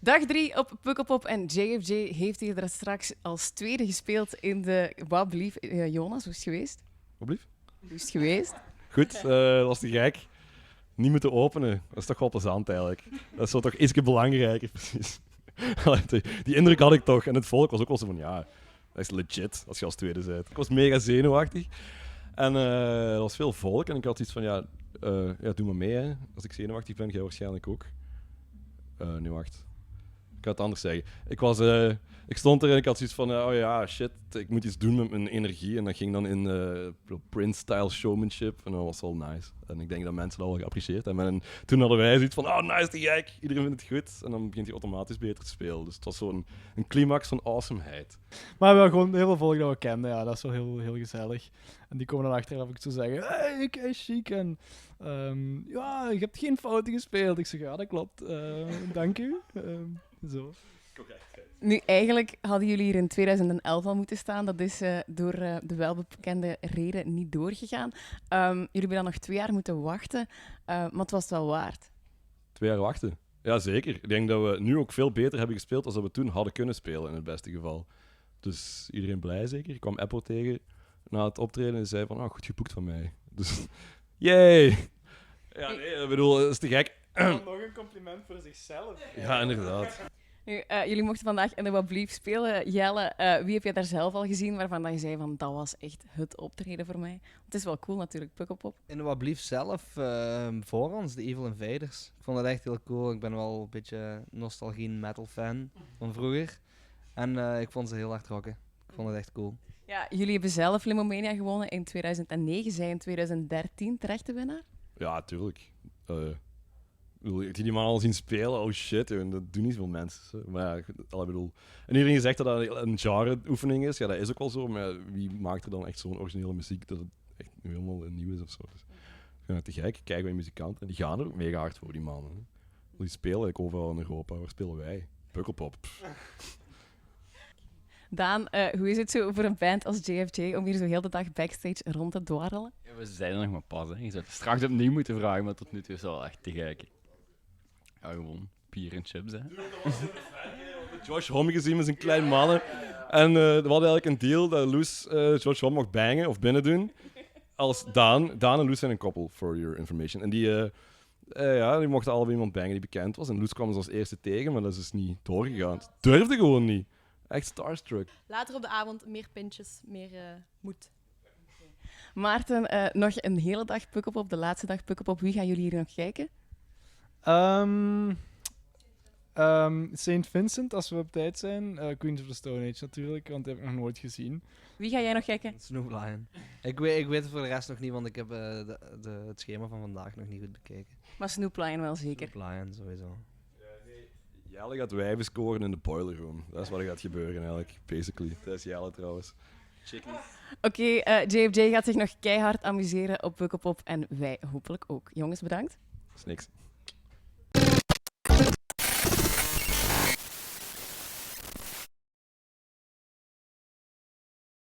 Dag 3 op Pukkelpop en JFJ heeft hier daar straks als tweede gespeeld in de What Believe. Jonas, hoe is het geweest? Wat blieft? Hoe is het geweest? Goed, dat was te gek. Niet moeten openen, dat is toch wel plezant eigenlijk. Dat is zo toch iets belangrijker, precies. Die indruk had ik toch. En het volk was ook wel zo van, ja, dat is legit als je als tweede bent. Ik was mega zenuwachtig. En er was veel volk en ik had iets van, ja, doe maar mee. Hè. Als ik zenuwachtig ben, jij waarschijnlijk ook. Nee, wacht. Ik kan het anders zeggen. Ik stond er en ik had zoiets van, oh ja, shit, ik moet iets doen met mijn energie. En dat ging dan in Prince-style showmanship. En dat was wel nice. En ik denk dat mensen dat wel geapprecieerd hebben. En toen hadden wij zoiets van, oh, nice, te gek. Iedereen vindt het goed. En dan begint hij automatisch beter te spelen. Dus het was zo'n een climax van awesomeheid. Maar wel gewoon heel veel volk dat we kenden, ja, dat is wel heel, heel gezellig. En die komen dan achteraf ook zo zeggen, hey, ik is chic en ja, je hebt geen fouten gespeeld. Ik zeg, ja, dat klopt. Dank u. Zo. Nu, eigenlijk hadden jullie hier in 2011 al moeten staan. Dat is door de welbekende reden niet doorgegaan. Jullie hebben dan nog 2 jaar moeten wachten, maar het was het wel waard. 2 jaar wachten. Ja, zeker. Ik denk dat we nu ook veel beter hebben gespeeld dan we toen hadden kunnen spelen, in het beste geval. Dus iedereen blij zeker. Ik kwam Apple tegen na het optreden en zei van, goed geboekt van mij. Dus, yay! Ja, nee, ik bedoel, dat is te gek. Nog een compliment voor zichzelf. Ja, inderdaad. Nu, jullie mochten vandaag in de What Believe spelen. Jelle, wie heb je daar zelf al gezien waarvan dat je zei van, dat was echt het optreden voor mij? Het is wel cool natuurlijk, Pukkelpop. En wat blieft zelf voor ons, de Evil Invaders. Ik vond dat echt heel cool. Ik ben wel een beetje nostalgie metal fan van vroeger. En ik vond ze heel hard rocken. Ik vond het echt cool. Ja, jullie hebben zelf Limomania gewonnen in 2009, zij in 2013 terechte winnaar. Ja, tuurlijk. Ik heb die man al zien spelen. Oh shit, joh, dat doen niet veel mensen. Zo. Maar ja, ik bedoel... En iedereen zegt dat dat een genre-oefening is. Ja, dat is ook wel zo. Maar wie maakt er dan echt zo'n originele muziek dat het echt nu helemaal nieuw is of zo? Dus, ik vind het te gek. Kijken wij muzikanten. En die gaan er ook mega hard voor, die mannen. Hè. Die spelen ook overal in Europa. Waar spelen wij? Pukkelpop. Daan, hoe is het zo voor een band als JFJ om hier zo heel de dag backstage rond te dwarrelen? Ja, we zijn er nog maar pas. Hè. Je zou het straks opnieuw moeten vragen, maar tot nu toe is het wel echt te gek. Ja, gewoon bier en chips, hè. Josh Homme gezien met zijn klein mannen. En we hadden eigenlijk een deal dat Loes Josh Homme mocht bangen of binnen doen. Als Daan. Daan en Loes zijn een koppel, for your information. En die mochten allebei iemand bangen die bekend was. En Loes kwam ze als eerste tegen, maar dat is dus niet doorgegaan. Het durfde gewoon niet. Echt starstruck. Later op de avond meer pintjes, meer moed. Maarten, nog een hele dag Pukkelpop, de laatste dag Pukkelpop. Wie gaan jullie hier nog kijken? St. Vincent, als we op tijd zijn. Queens of the Stone Age natuurlijk, want die heb ik nog nooit gezien. Wie ga jij nog kijken? Snoop Lion. Ik weet het voor de rest nog niet, want ik heb het schema van vandaag nog niet goed bekeken. Maar Snoop Lion wel zeker. Snoop Lion, sowieso. Jelle gaat wijven scoren in de boiler room. Dat is wat er gaat gebeuren eigenlijk, basically. Dat is Jelle trouwens. Chicken. Oké, JFJ gaat zich nog keihard amuseren op Pukkelpop en wij hopelijk ook. Jongens, bedankt. Dat is niks.